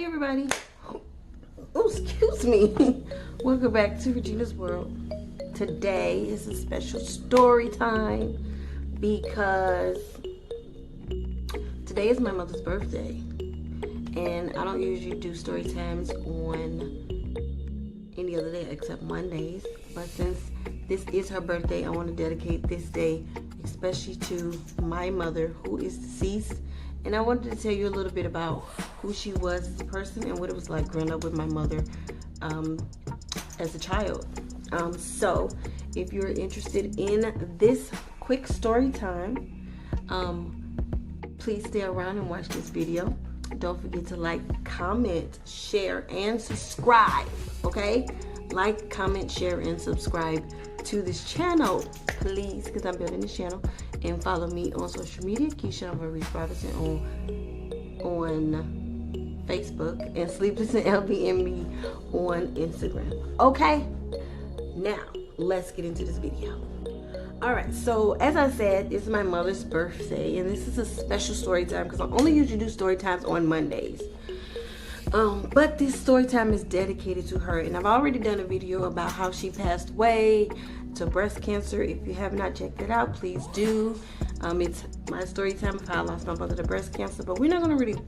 everybody. Oh, excuse me. Welcome back to Regina's World. Today is a special story time because today is my mother's birthday. And I don't usually do story times on any other day except Mondays. But since this is her birthday, I want to dedicate this day especially to my mother, who is deceased. And I wanted to tell you a little bit about who she was as a person and what it was like growing up with my mother as a child. So if you're interested in this quick story time, please stay around and watch this video. Don't forget to like, comment, share, and subscribe, okay? Like, comment, share, and subscribe to this channel, please, because I'm building this channel. And follow me on social media, Keisha Maurice Robinson on Facebook, and Sleepless and LBMB on Instagram. Okay, now let's get into this video. Alright, so as I said, it's my mother's birthday, and this is a special story time because I only usually do story times on Mondays. But this story time is dedicated to her, and I've already done a video about how she passed away to breast cancer. If you have not checked it out, please do. It's my story time of how I lost my mother to breast cancer, but we're not going to really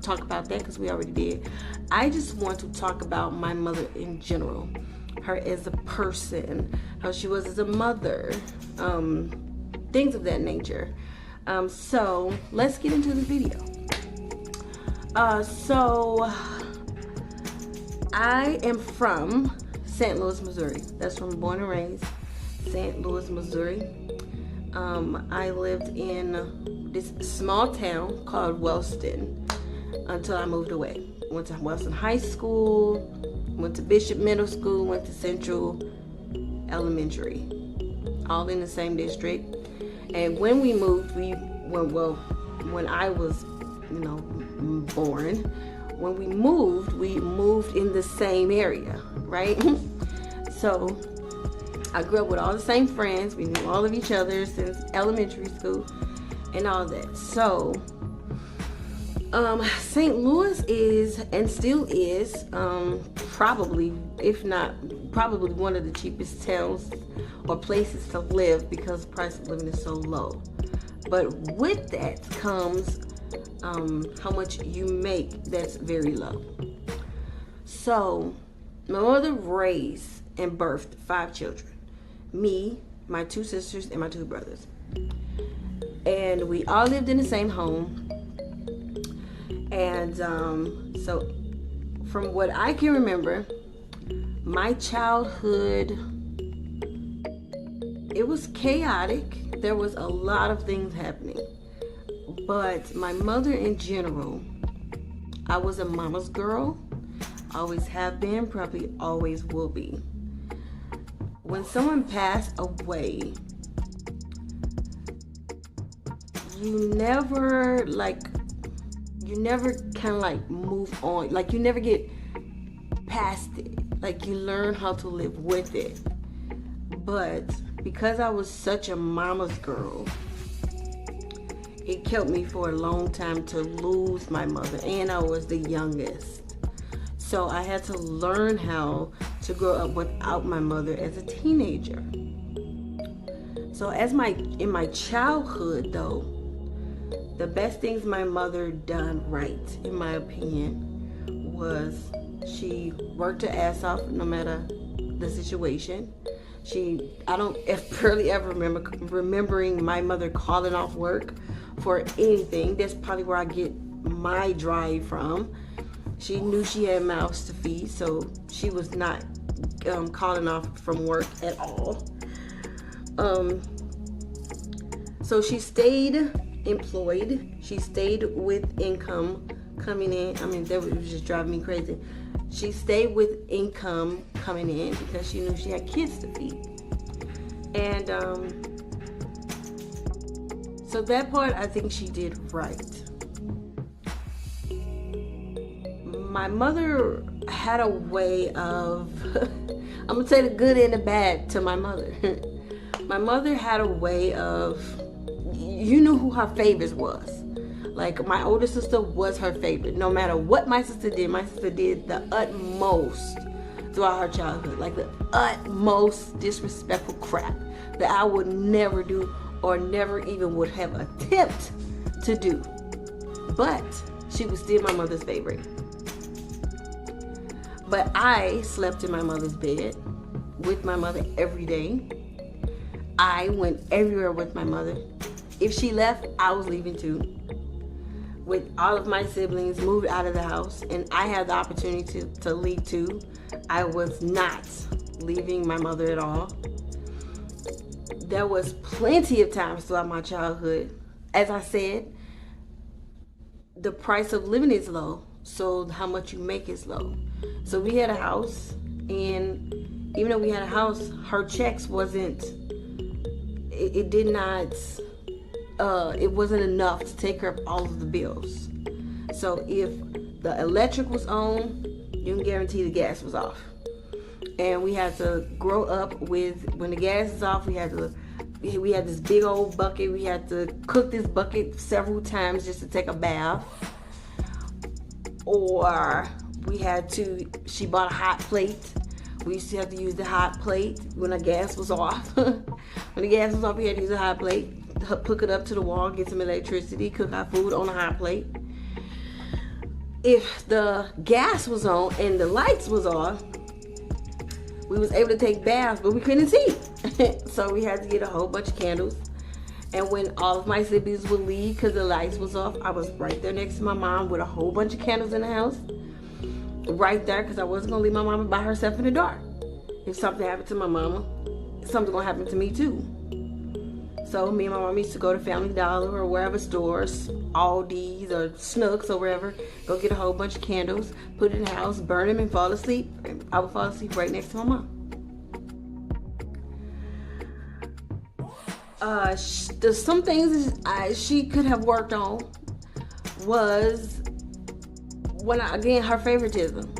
talk about that because we already did. I just want to talk about my mother in general, her as a person, how she was as a mother, things of that nature. So let's get into the video. So I am from St. Louis, Missouri. That's from born and raised, St. Louis, Missouri. I lived in this small town called Wellston until I moved away. Went to Wellston High School, went to Bishop Middle School, went to Central Elementary, all in the same district. And when we moved, when I was, born, when we moved in the same area, right? So I grew up with all the same friends. We knew all of each other since elementary school and all that. So St. Louis is, and still is, probably, if not probably, one of the cheapest towns or places to live because the price of living is so low. But with that comes how much you make that's very low. So my mother raised and birthed 5 children. Me, my 2 sisters, and my 2 brothers. And we all lived in the same home. And so from what I can remember, my childhood, it was chaotic. There was a lot of things happening. But my mother in general, I was a mama's girl. Always have been, probably always will be. When someone passed away, you never kind of like move on. Like you never get past it. Like you learn how to live with it. But because I was such a mama's girl, it kept me for a long time to lose my mother, and I was the youngest. So I had to learn how to grow up without my mother as a teenager. So in my childhood though, the best things my mother done right, in my opinion, was she worked her ass off no matter the situation. I don't barely ever remembering my mother calling off work for anything. That's probably where I get my drive from. She knew she had mouths to feed, so she was not calling off from work at all. So she stayed employed. She stayed with income coming in. I mean, that was just driving me crazy. She stayed with income coming in because she knew she had kids to feed. And so that part I think she did right. My mother had a way of, I'm going to say the good and the bad to my mother. My mother had a way of, you knew who her favorites was. Like, my older sister was her favorite. No matter what my sister did the utmost throughout her childhood. Like, the utmost disrespectful crap that I would never do or never even would have attempt to do. But she was still my mother's favorite. But I slept in my mother's bed with my mother every day. I went everywhere with my mother. If she left, I was leaving too. With all of my siblings moved out of the house and I had the opportunity to leave too, I was not leaving my mother at all. There was plenty of times throughout my childhood. As I said, the price of living is low, so how much you make is low. So we had a house, and even though we had a house, her checks wasn't, it wasn't enough to take care of all of the bills. So if the electric was on, you can guarantee the gas was off. And we had to grow up with, when the gas is off, we had this big old bucket. We had to cook this bucket several times just to take a bath. Or she bought a hot plate. We used to have to use the hot plate when the gas was off. When the gas was off, we had to use a hot plate, hook it up to the wall, get some electricity, cook our food on a hot plate. If the gas was on and the lights was off, we was able to take baths, but we couldn't see. So we had to get a whole bunch of candles. And when all of my siblings would leave because the lights was off, I was right there next to my mom with a whole bunch of candles in the house. Right there, because I wasn't going to leave my mama by herself in the dark. If something happened to my mama, something's going to happen to me too. So me and my mom used to go to Family Dollar or wherever stores, Aldi's or Snooks or wherever, go get a whole bunch of candles, put it in the house, burn them and fall asleep. And I would fall asleep right next to my mom. Some things she could have worked on was her favoritism.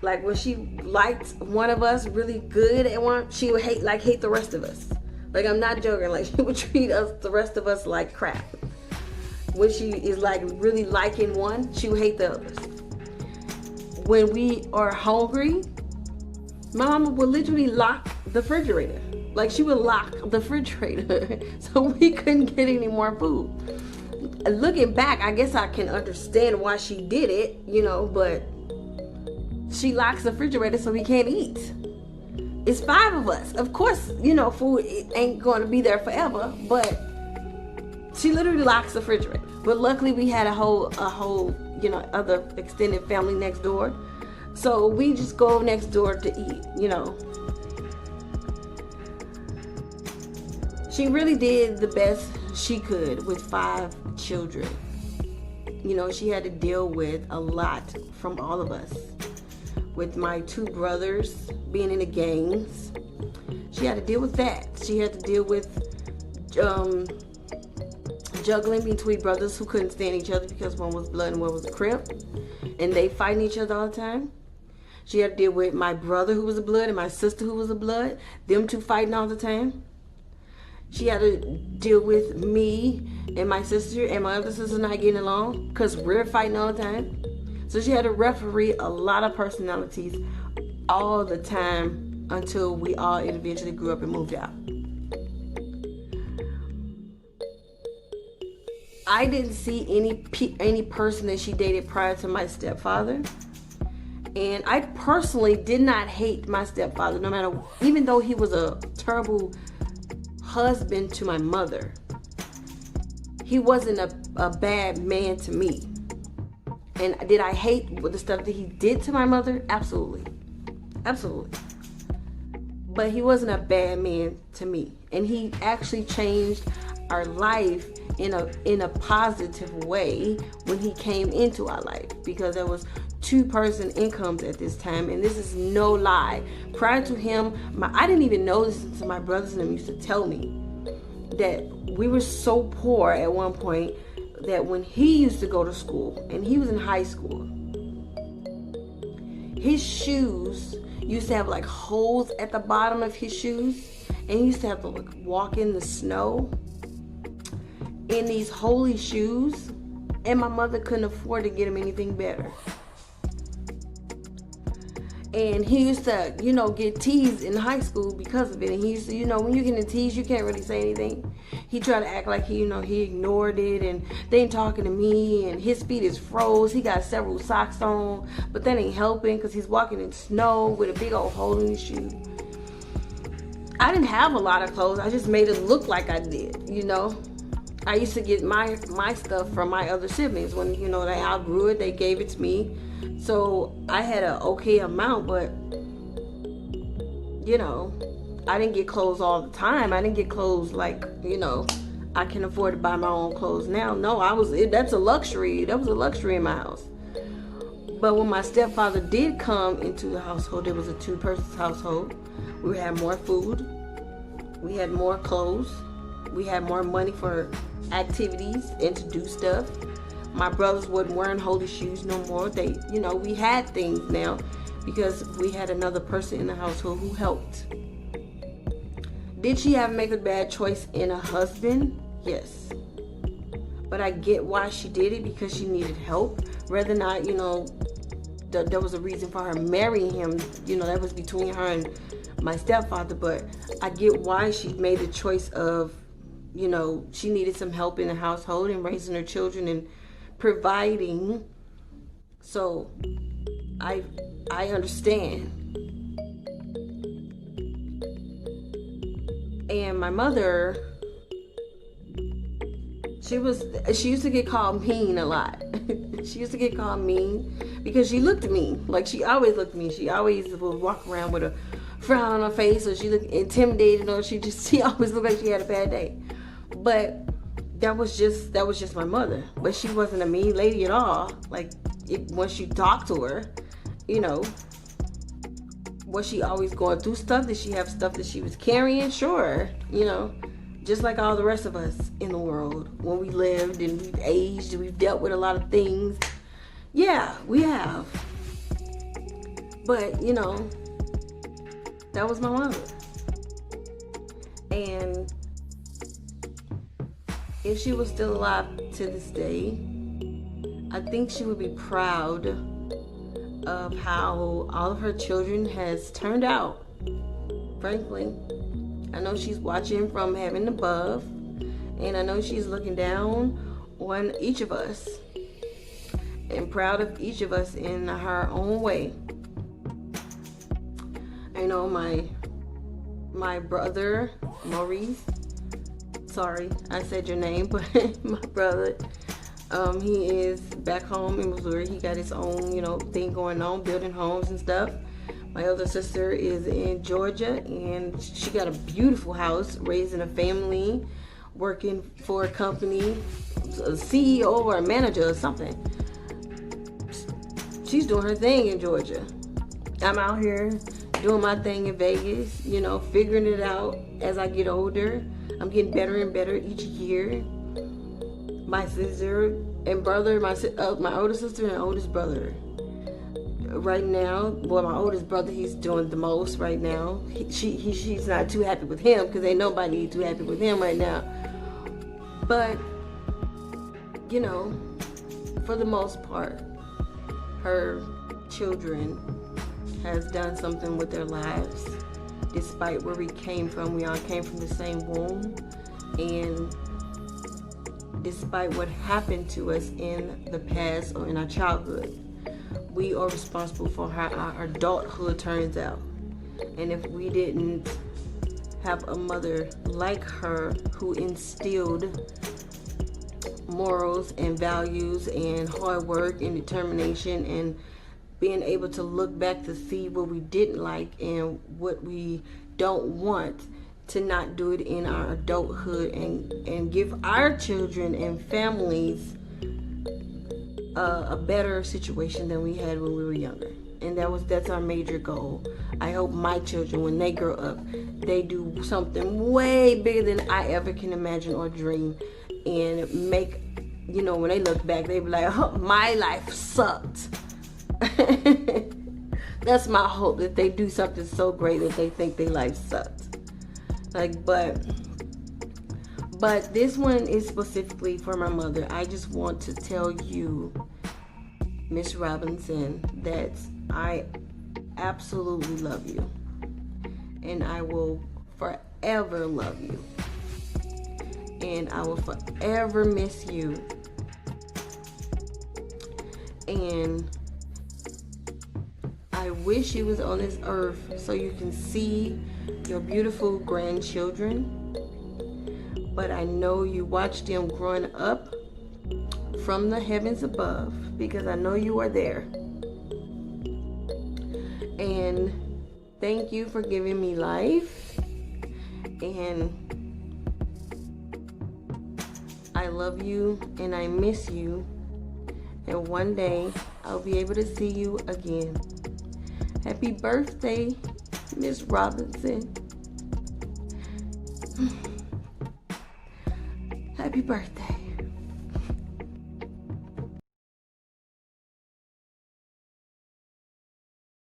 Like when she liked one of us really good at one, she would hate the rest of us. Like, I'm not joking. Like, she would treat the rest of us like crap. When she is like really liking one, she would hate the others. When we are hungry, my mama would literally lock the refrigerator. Like, she would lock the refrigerator so we couldn't get any more food. Looking back, I guess I can understand why she did it, but she locks the refrigerator so we can't eat. It's 5 of us. Of course, food ain't going to be there forever, but she literally locks the refrigerator. But luckily we had a whole, other extended family next door. So we just go next door to eat, She really did the best she could with 5 children. She had to deal with a lot from all of us. With my 2 brothers being in the gangs, she had to deal with that. She had to deal with juggling between brothers who couldn't stand each other because one was blood and one was a Crip, and they fighting each other all the time. She had to deal with my brother who was a blood and my sister who was a blood, them 2 fighting all the time. She had to deal with me and my sister and my other sister not getting along because we're fighting all the time. So she had to referee a lot of personalities all the time until we all eventually grew up and moved out. I didn't see any person that she dated prior to my stepfather. And I personally did not hate my stepfather, even though he was a terrible husband to my mother. He wasn't a bad man to me. And did I hate the stuff that he did to my mother? Absolutely. Absolutely. But he wasn't a bad man to me. And he actually changed our life in a positive way when he came into our life. Because there was 2-person incomes at this time. And this is no lie. Prior to him, I didn't even know this until my brothers and them used to tell me that we were so poor at one point that when he used to go to school and he was in high school, his shoes used to have like holes at the bottom of his shoes, and he used to have to walk in the snow in these holey shoes And my mother couldn't afford to get him anything better. And he used to, get teased in high school because of it. And he used to, when you get teased, you can't really say anything. He tried to act like he ignored it, and they ain't talking to me, and his feet is froze. He got several socks on, but that ain't helping because he's walking in snow with a big old hole in his shoe. I didn't have a lot of clothes. I just made it look like I did, I used to get my stuff from my other siblings. When, they outgrew it, they gave it to me. So I had an okay amount, but, I didn't get clothes all the time. I didn't get clothes like, I can afford to buy my own clothes now. No, that's a luxury. That was a luxury in my house. But when my stepfather did come into the household, it was a 2-person household. We had more food. We had more clothes. We had more money for activities and to do stuff. My brothers wasn't wearing holy shoes no more. We had things now because we had another person in the household who helped. Did she have to make a bad choice in a husband? Yes. But I get why she did it, because she needed help. Rather not, there was a reason for her marrying him. That was between her and my stepfather. But I get why she made the choice of, she needed some help in the household and raising her children and providing. So I understand. And my mother, she used to get called mean a lot. She used to get called mean because she looked mean. Like, she always looked mean. She always would walk around with a frown on her face, or she looked intimidated, or she always looked like she had a bad day. But that was just my mother. But she wasn't a mean lady at all. Like, once you talk to her, was she always going through stuff? Did she have stuff that she was carrying? Sure. Just like all the rest of us in the world. When we lived and we've aged and we've dealt with a lot of things. Yeah, we have. But, that was my mother. And if she was still alive to this day, I think she would be proud of how all of her children has turned out. Frankly, I know she's watching from heaven above, and I know she's looking down on each of us and proud of each of us in her own way. I know my brother Maurice, sorry I said your name, but my brother, he is back home in Missouri. He got his own, thing going on, building homes and stuff. My other sister is in Georgia, and she got a beautiful house, raising a family, working for a company, a CEO or a manager or something. She's doing her thing in Georgia. I'm out here doing my thing in Vegas, figuring it out as I get older. I'm getting better and better each year. My sister and brother, my older sister and oldest brother. Right now, my oldest brother, he's doing the most right now. She's not too happy with him because ain't nobody too happy with him right now. But, for the most part, her children has done something with their lives. Despite where we came from, we all came from the same womb. And despite what happened to us in the past or in our childhood, we are responsible for how our adulthood turns out. And if we didn't have a mother like her who instilled morals and values and hard work and determination and being able to look back to see what we didn't like and what we don't want, to not do it in our adulthood and give our children and families a better situation than we had when we were younger. And that's our major goal. I hope my children, when they grow up, they do something way bigger than I ever can imagine or dream, and make, when they look back, they be like, oh, my life sucked. That's my hope, that they do something so great that they think their life sucked. But But this one is specifically for my mother. I just want to tell you, Miss Robinson, that I absolutely love you. And I will forever love you. And I will forever miss you. And I wish you was on this earth so you can see your beautiful grandchildren. But I know you watch them growing up from the heavens above, because I know you are there. And thank you for giving me life. And I love you and I miss you. And one day I'll be able to see you again. Happy birthday, Miss Robinson. Happy birthday.